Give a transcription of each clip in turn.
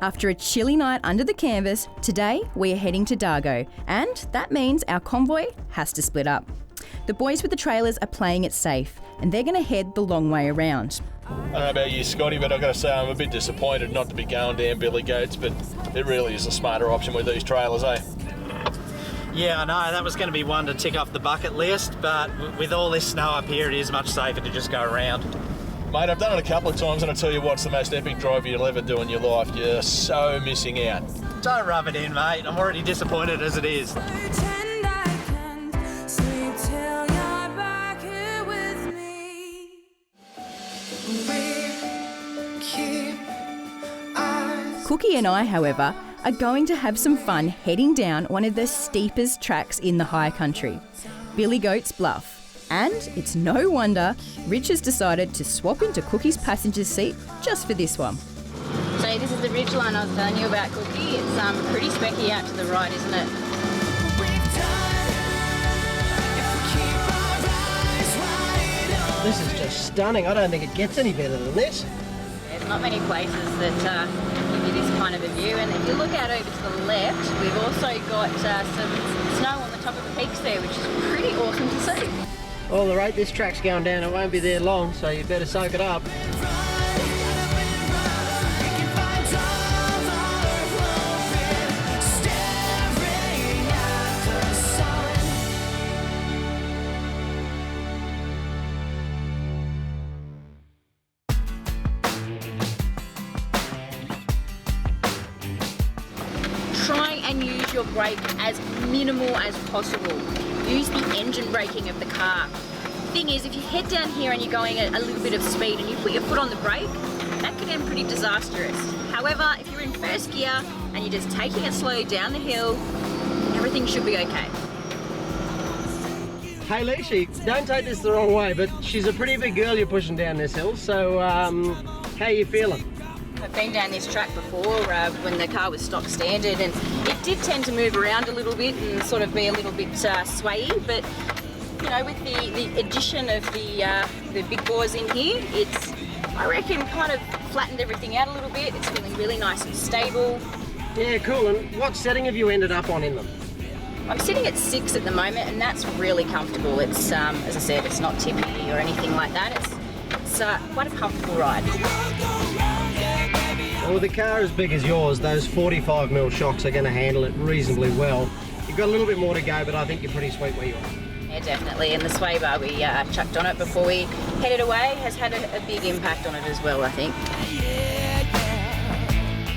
After a chilly night under the canvas, today we are heading to Dargo, and that means our convoy has to split up. The boys with the trailers are playing it safe, and they're going to head the long way around. I don't know about you, Scotty, but I've got to say I'm a bit disappointed not to be going down Billy Goats, but it really is a smarter option with these trailers, eh? Yeah, I know, that was going to be one to tick off the bucket list, but with all this snow up here, it is much safer to just go around. Mate, I've done it a couple of times, and I tell you what, it's the most epic drive you'll ever do in your life. You're so missing out. Don't rub it in, mate. I'm already disappointed as it is. Cookie and I, however, are going to have some fun heading down one of the steepest tracks in the high country, Billy Goats Bluff. And it's no wonder Rich has decided to swap into Cookie's passenger seat just for this one. So this is the ridge line I was telling you about, Cookie. It's pretty specky out to the right, isn't it? This is just stunning. I don't think it gets any better than this. There's not many places that give you this kind of a view. And if you look out over to the left, we've also got some snow on the top of the peaks there, which is pretty awesome to see. Well, the rate this track's going down, it won't be there long, so you better soak it up. Try and use your brake as minimal as possible. Use the engine braking of the car. Thing is, if you head down here and you're going at a little bit of speed and you put your foot on the brake, that could end pretty disastrous. However, if you're in first gear and you're just taking it slow down the hill, everything should be okay. Hey Leashy, don't take this the wrong way, but she's a pretty big girl you're pushing down this hill, so how are you feeling? I've been down this track before when the car was stock standard, and it did tend to move around a little bit and sort of be a little bit swayy, but you know, with the addition of the big bores in here, it's, I reckon, kind of flattened everything out a little bit. It's feeling really nice and stable. Yeah, cool. And what setting have you ended up on in them? I'm sitting at 6 at the moment, and that's really comfortable. It's, as I said, it's not tippy or anything like that. It's quite a comfortable ride. Well, with a car as big as yours, those 45mm shocks are going to handle it reasonably well. You've got a little bit more to go, but I think you're pretty sweet where you are. Yeah, definitely. And the sway bar we chucked on it before we headed away has had a big impact on it as well, I think.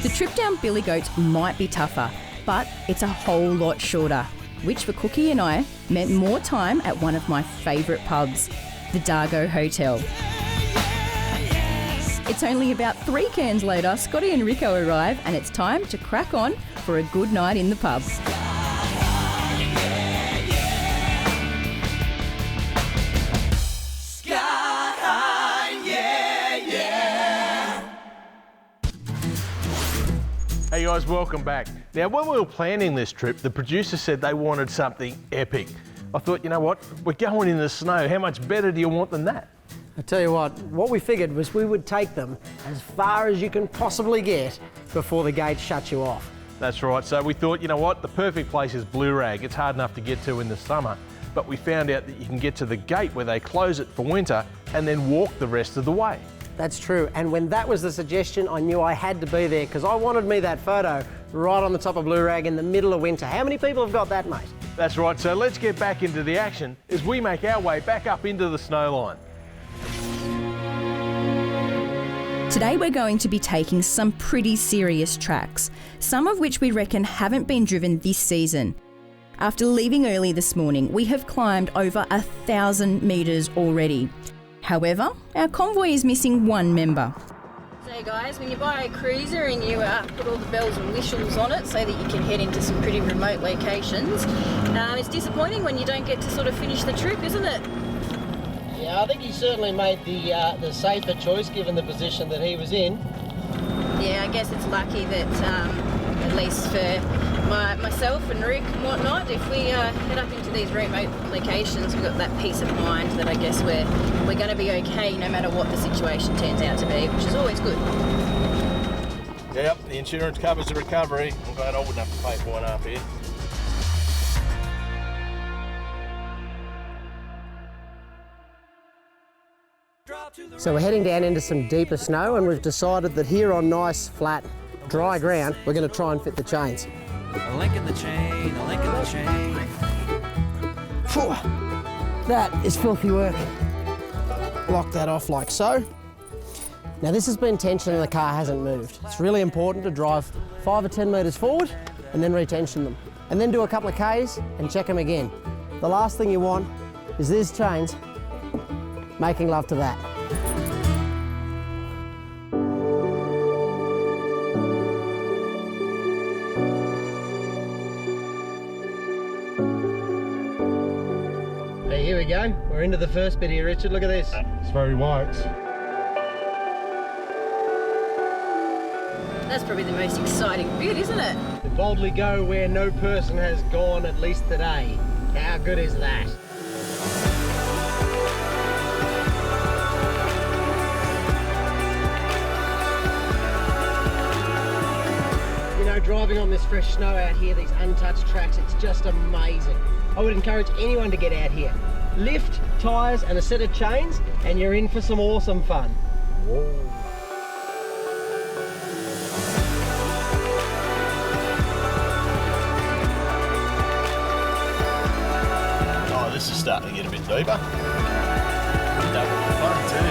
The trip down Billy Goats might be tougher, but it's a whole lot shorter, which for Cookie and I meant more time at one of my favourite pubs, the Dargo Hotel. It's only about 3 cans later, Scotty and Rico arrive, and it's time to crack on for a good night in the pub. Hey guys, welcome back. Now, when we were planning this trip, the producer said they wanted something epic. I thought, you know what, we're going in the snow. How much better do you want than that? I tell you what we figured was we would take them as far as you can possibly get before the gate shuts you off. That's right. So we thought, you know what, the perfect place is Blue Rag. It's hard enough to get to in the summer, but we found out that you can get to the gate where they close it for winter and then walk the rest of the way. That's true, and when that was the suggestion, I knew I had to be there because I wanted me that photo right on the top of Blue Rag in the middle of winter. How many people have got that, mate? That's right, so let's get back into the action as we make our way back up into the snow line. Today we're going to be taking some pretty serious tracks, some of which we reckon haven't been driven this season. After leaving early this morning, we have climbed over 1,000 metres already. However, our convoy is missing one member. So guys, when you buy a cruiser and you put all the bells and whistles on it so that you can head into some pretty remote locations, it's disappointing when you don't get to sort of finish the trip, isn't it? Yeah, I think he certainly made the safer choice given the position that he was in. Yeah, I guess it's lucky that, at least for myself and Rick and whatnot, if we head up into these remote locations, we've got that peace of mind that I guess we're going to be okay no matter what the situation turns out to be, which is always good. Yep, the insurance covers the recovery. I'm glad I wouldn't have to pay for one up here. So we're heading down into some deeper snow, and we've decided that here on nice, flat, dry ground, we're going to try and fit the chains. A link in the chain, a link in the chain. Phew, that is filthy work. Lock that off like so. Now this has been tensioned and the car hasn't moved. It's really important to drive 5 or 10 metres forward and then retension them. And then do a couple of Ks and check them again. The last thing you want is these chains making love to that. Hey, here we go. We're into the first bit here, Richard. Look at this. It's very white. That's probably the most exciting bit, isn't it? To boldly go where no person has gone, at least today. How good is that? You know, driving on this fresh snow out here, these untouched tracks, it's just amazing. I would encourage anyone to get out here. Lift, tyres and a set of chains and you're in for some awesome fun. Whoa. This is starting to get a bit deeper. Double fun too.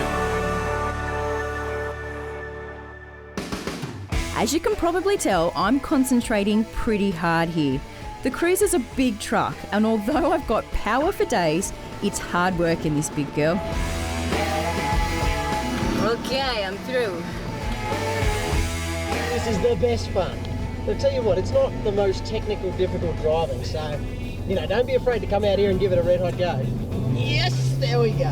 As you can probably tell, I'm concentrating pretty hard here. The Cruiser's a big truck, and although I've got power for days, it's hard work in this big girl. Okay, I'm through. This is the best fun. I'll tell you what, it's not the most technical, difficult driving, so, you know, don't be afraid to come out here and give it a red hot go. Yes, there we go.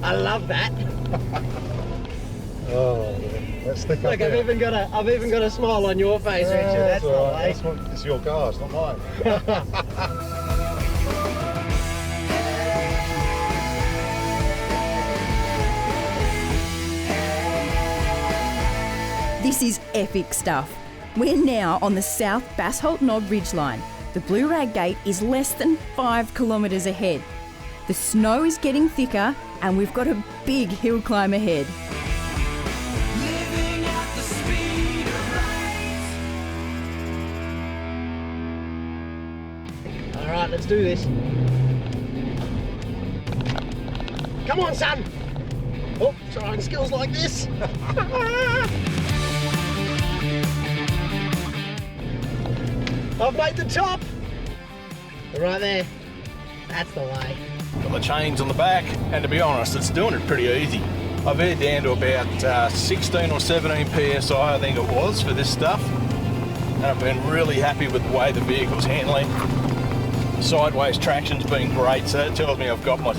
I love that. Oh, let's stick up Look, there. I've even got a smile on your face, Richard. That's all not right. late. It's your car, it's not mine. This is epic stuff. We're now on the Sth Basalt Ridge line. The Blue Rag Gate is less than 5 kilometres ahead. The snow is getting thicker and we've got a big hill climb ahead. Living at the speed of light. All right, let's do this. Come on, son. Oh, trying skills like this. I've made the top. Right there. That's the way. Got the chains on the back, and to be honest, it's doing it pretty easy. I've aired down to about 16 or 17 PSI, I think it was, for this stuff. And I've been really happy with the way the vehicle's handling. Sideways traction's been great, so that tells me I've got my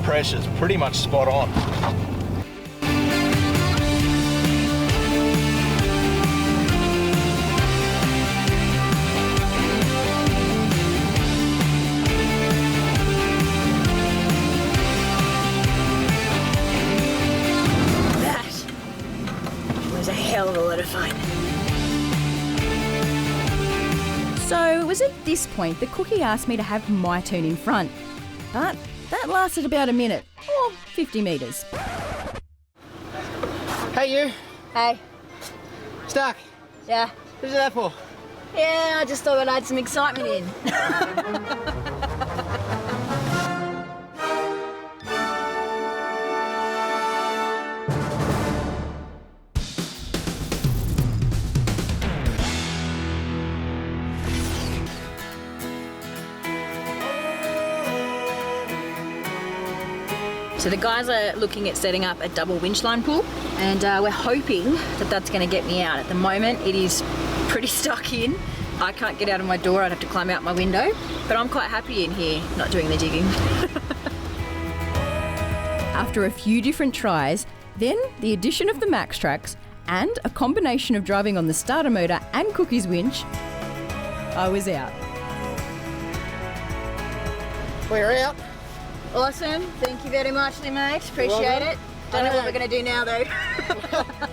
pressures pretty much spot on. Hell of a lot of fun. So it was at this point that Cookie asked me to have my turn in front. But that lasted about a minute, or 50 metres. Hey, you. Hey. Stuck. Yeah. Who's that for? Yeah, I just thought I'd add some excitement in. So the guys are looking at setting up a double winch line pull, and we're hoping that that's going to get me out. At the moment, it is pretty stuck in. I can't get out of my door, I'd have to climb out my window, but I'm quite happy in here, not doing the digging. After a few different tries, then the addition of the Max Tracks, and a combination of driving on the starter motor and Cookie's winch, I was out. We're out. Awesome. Thank you very much, mate. Appreciate it. Don't know what we're going to do now, though.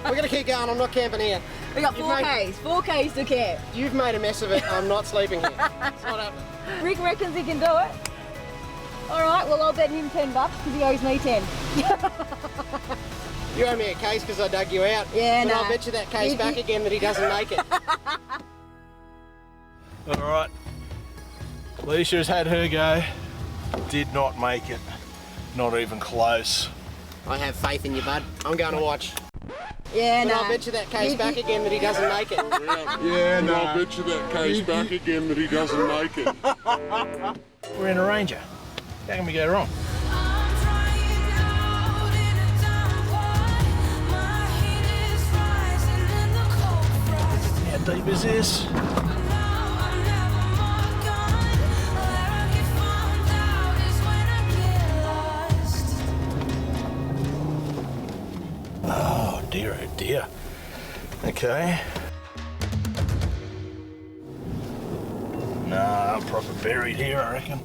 We're going to keep going. I'm not camping here. We got 4Ks to camp. You've made a mess of it. I'm not sleeping here. It's not happening. Rick reckons he can do it. All right, well, I'll bet him $10 because he owes me 10. You owe me a case because I dug you out. Yeah, but nah. I'll bet you that case back again that he doesn't make it. All right. Leisha's had her go. Did not make it. Not even close. I have faith in you, bud. I'm going to watch. Yeah, But nah. I'll bet you that case back again that he doesn't make it. Yeah, no. I'll bet you that case back again that he doesn't make it. We're in a Ranger. How can we go wrong? How deep is this? Oh dear, oh dear. Okay. Nah, I'm proper buried here, I reckon.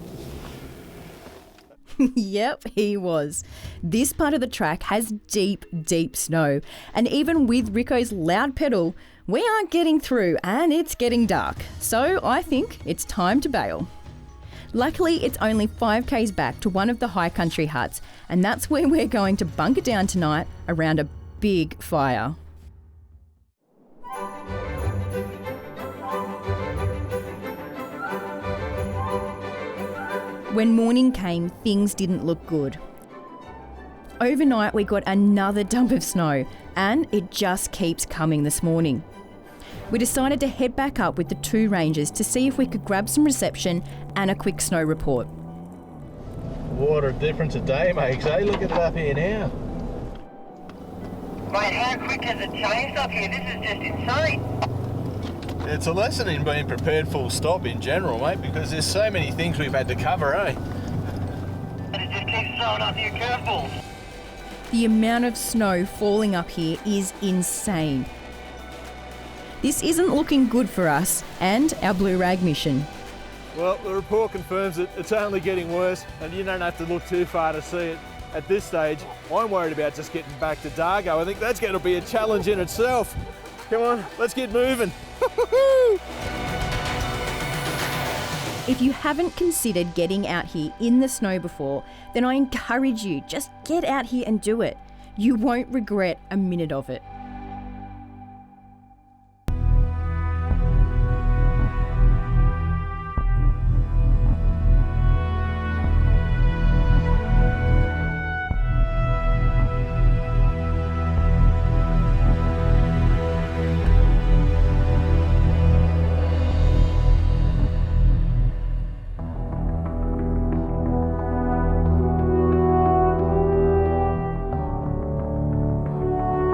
Yep, he was. This part of the track has deep, deep snow, and even with Rico's loud pedal, we aren't getting through and it's getting dark. So I think it's time to bail. Luckily, it's only 5k's back to one of the high country huts, and that's where we're going to bunker down tonight around a big fire. When morning came, things didn't look good. Overnight, we got another dump of snow, and it just keeps coming this morning. We decided to head back up with the two rangers to see if we could grab some reception and a quick snow report. What a difference a day makes, eh? Look at it up here now. Mate, how quick has it changed up here? This is just insane. It's a lesson in being prepared full stop in general, mate, because there's so many things we've had to cover, eh? And it just keeps throwing up new curveballs. The amount of snow falling up here is insane. This isn't looking good for us and our Blue Rag mission. Well, the report confirms that it's only getting worse, and you don't have to look too far to see it. At this stage, I'm worried about just getting back to Dargo. I think that's going to be a challenge in itself. Come on, let's get moving. If you haven't considered getting out here in the snow before, then I encourage you, just get out here and do it. You won't regret a minute of it.